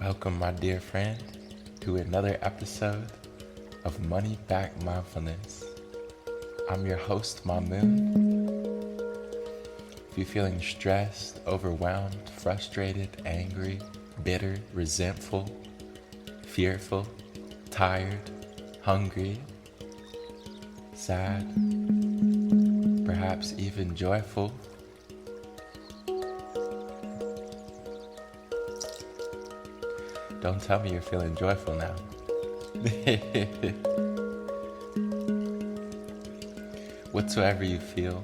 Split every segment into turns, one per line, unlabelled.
Welcome, my dear friend, to another episode of Money Back Mindfulness. I'm your host, Mamoon. If you're feeling stressed, overwhelmed, frustrated, angry, bitter, resentful, fearful, tired, hungry, sad, perhaps even joyful, don't tell me you're feeling joyful now. Whatsoever you feel,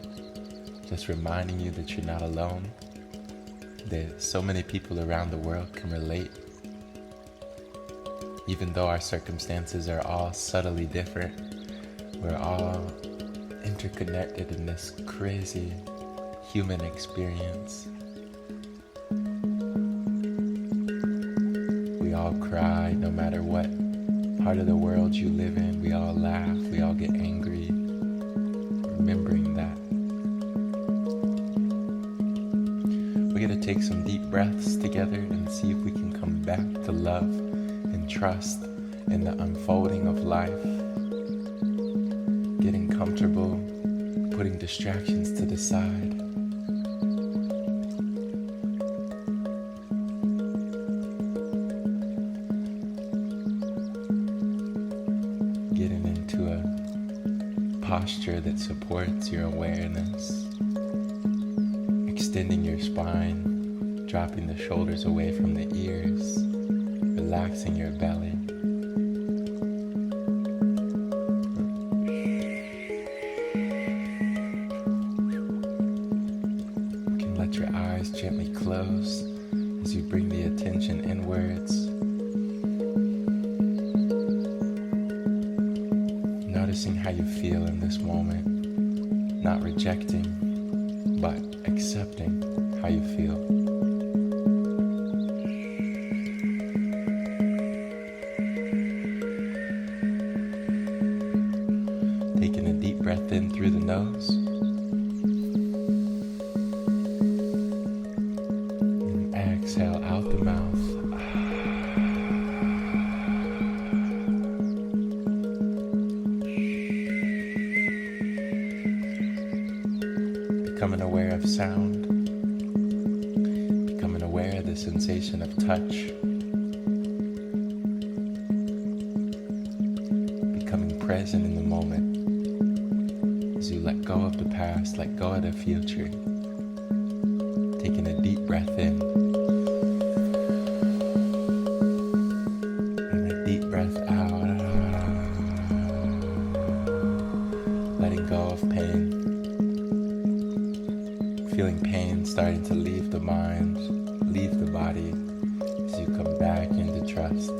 just reminding you that you're not alone, that so many people around the world can relate. Even though our circumstances are all subtly different, we're all interconnected in this crazy human experience. We all cry no matter what part of the world you live in. We all laugh, we all get angry. Remembering that. We're going to take some deep breaths together and see if we can come back to love and trust in the unfolding of life. Getting comfortable, putting distractions to the side. Getting into a posture that supports your awareness. Extending your spine, dropping the shoulders away from the ears, relaxing your belly. You can let your eyes gently close as you bring the attention inwards. Noticing how you feel in this moment, not rejecting, but accepting how you feel. Taking a deep breath in through the nose, and exhale out the mouth. Becoming aware of sound, becoming aware of the sensation of touch, becoming present in the moment as you let go of the past, let go of the future, taking a deep breath in and a deep breath out, letting go of pain. Feeling pain starting to leave the mind, leave the body as you come back into trust.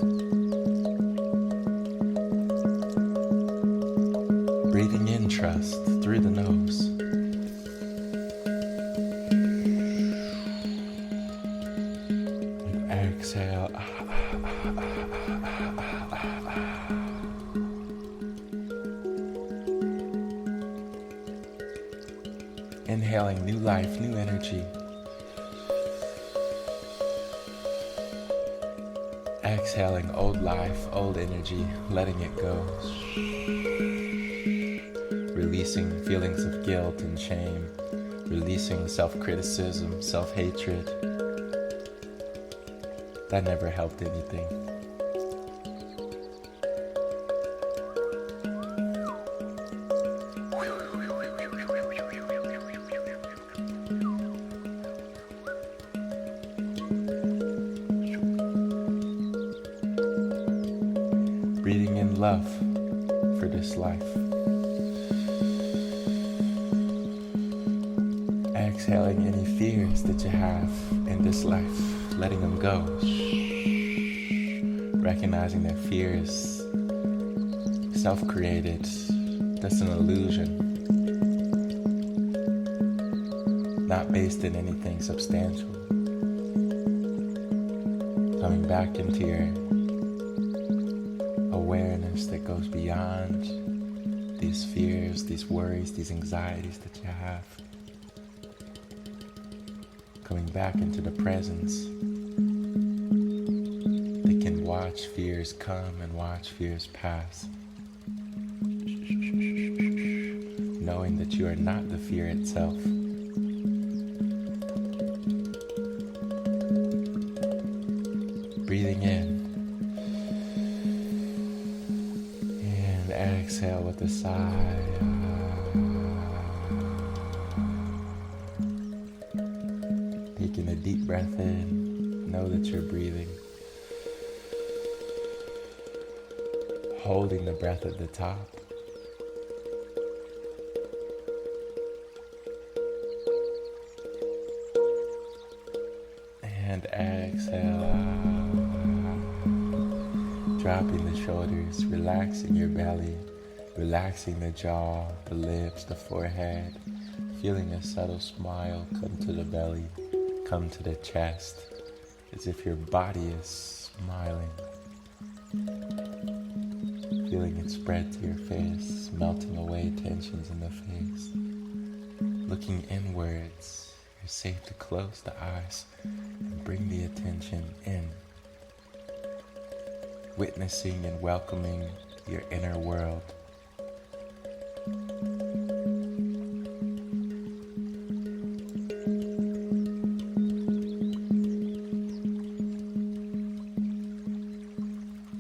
Breathing in trust through the nose. And exhale. Inhaling new life, new energy. Exhaling old life, old energy, letting it go. Releasing feelings of guilt and shame. Releasing self-criticism, self-hatred. That never helped anything. breathing in love for this life. Exhaling any fears that you have in this life, letting them go. Recognizing that fear is self-created, that's an illusion, not based in anything substantial. Coming back into your awareness that goes beyond these fears, these worries, these anxieties that you have. Coming back into the presence that can watch fears come and watch fears pass. Knowing that you are not the fear itself. Breathing in and exhale with a sigh. Taking a deep breath in, know that you're breathing. Holding the breath at the top. And exhale out. Dropping the shoulders, relaxing your belly, relaxing the jaw, the lips, the forehead. Feeling a subtle smile come to the belly, come to the chest, as if your body is smiling. Feeling it spread to your face, melting away tensions in the face. Looking inwards, you're safe to close the eyes and bring the attention in. Witnessing and welcoming your inner world.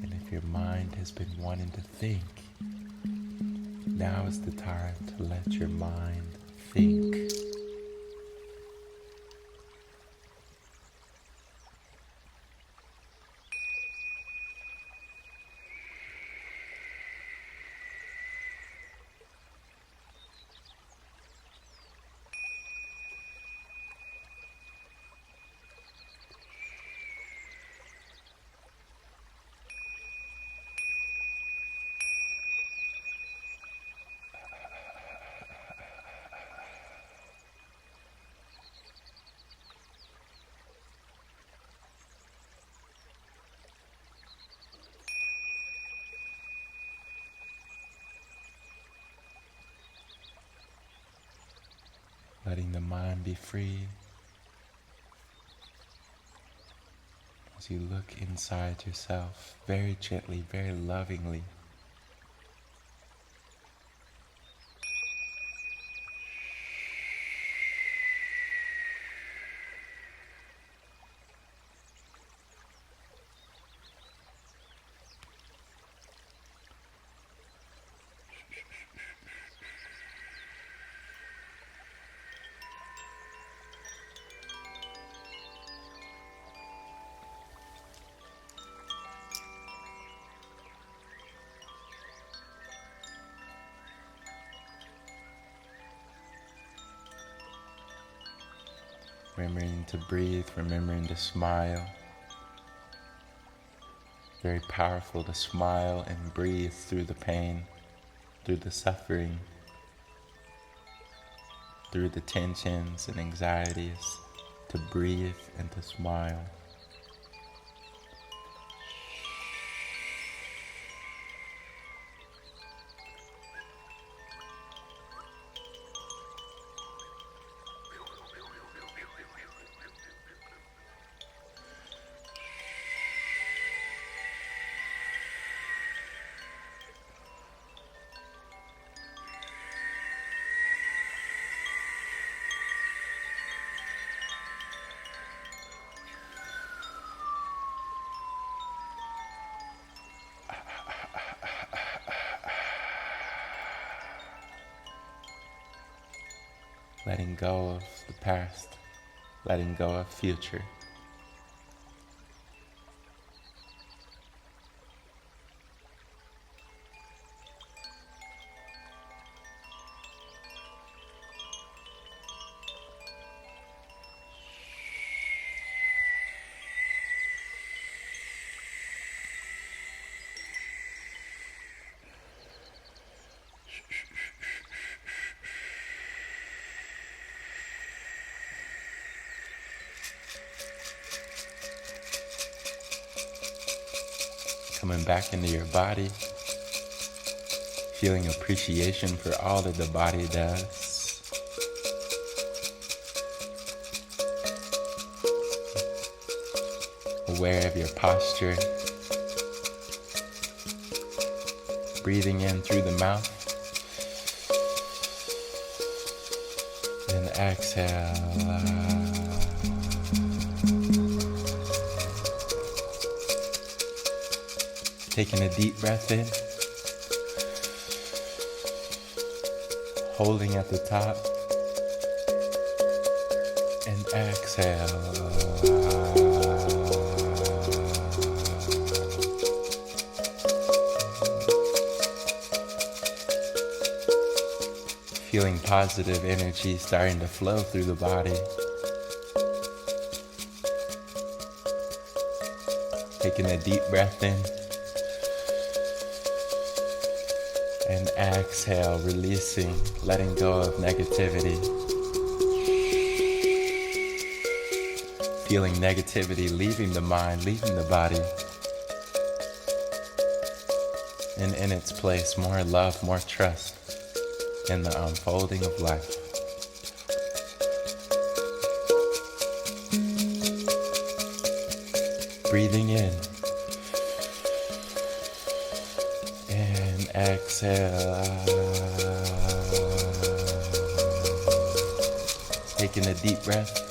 And if your mind has been wanting to think, now is the time to let your mind think. Letting the mind be free as you look inside yourself very gently, very lovingly. Remembering to breathe, remembering to smile. Very powerful to smile and breathe through the pain, through the suffering, through the tensions and anxieties, to breathe and to smile. Letting go of the past, letting go of future. Coming back into your body, feeling appreciation for all that the body does. Aware of your posture. Breathing in through the mouth. And exhale. Taking a deep breath in. Holding at the top. And exhale. Feeling positive energy starting to flow through the body. Taking a deep breath in. And exhale, releasing, letting go of negativity. Feeling negativity leaving the mind, leaving the body. And in its place, more love, more trust in the unfolding of life. Breathing in and exhale. Taking a deep breath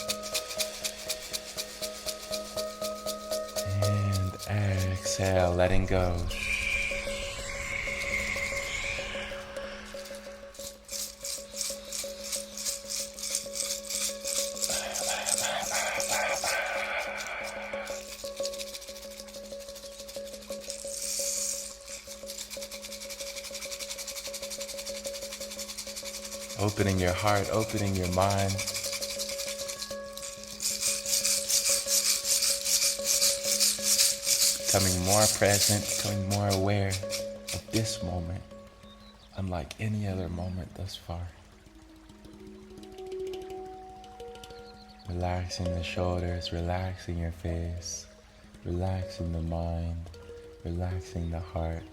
and exhale, letting go. Opening your heart, opening your mind. Becoming more present, becoming more aware of this moment, unlike any other moment thus far. Relaxing the shoulders, relaxing your face, relaxing the mind, relaxing the heart,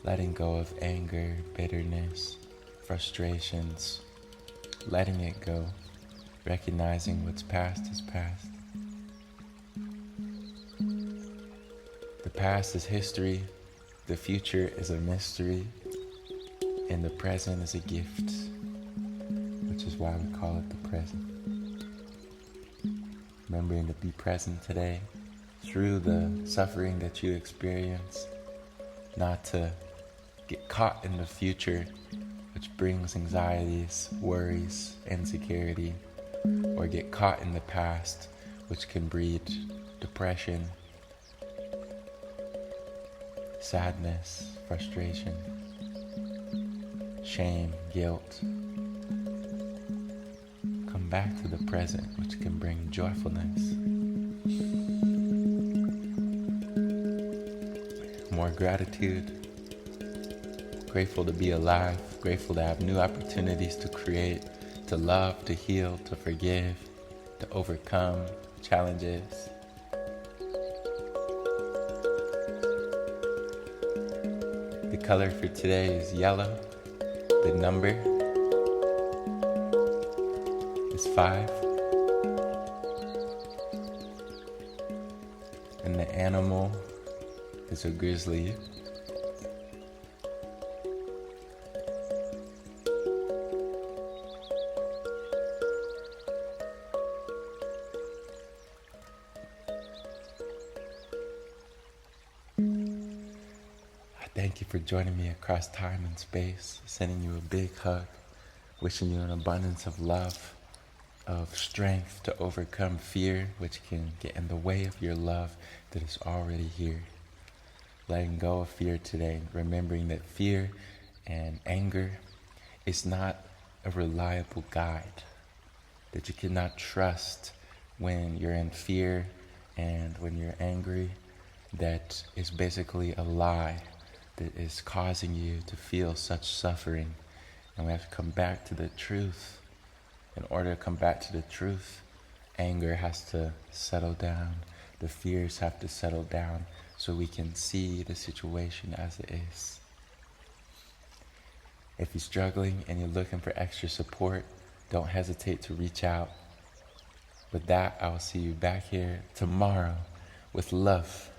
letting go of anger, bitterness, frustrations, letting it go, recognizing what's past is past. The past is history, the future is a mystery, and the present is a gift, which is why we call it the present. Remembering to be present today through the suffering that you experience, not to get caught in the future, which brings anxieties, worries, insecurity, or get caught in the past, which can breed depression, sadness, frustration, shame, guilt. Come back to the present, which can bring joyfulness, more gratitude. Grateful to be alive, grateful to have new opportunities to create, to love, to heal, to forgive, to overcome challenges. The color for today is yellow. The number is 5. And the animal is a grizzly. Thank you for joining me across time and space, sending you a big hug, wishing you an abundance of love, of strength to overcome fear, which can get in the way of your love that is already here. Letting go of fear today, remembering that fear and anger is not a reliable guide, that you cannot trust when you're in fear and when you're angry. That is basically a lie that is causing you to feel such suffering. And we have to come back to the truth. In order to come back to the truth, anger has to settle down. The fears have to settle down so we can see the situation as it is. If you're struggling and you're looking for extra support, don't hesitate to reach out. With that, I will see you back here tomorrow with love.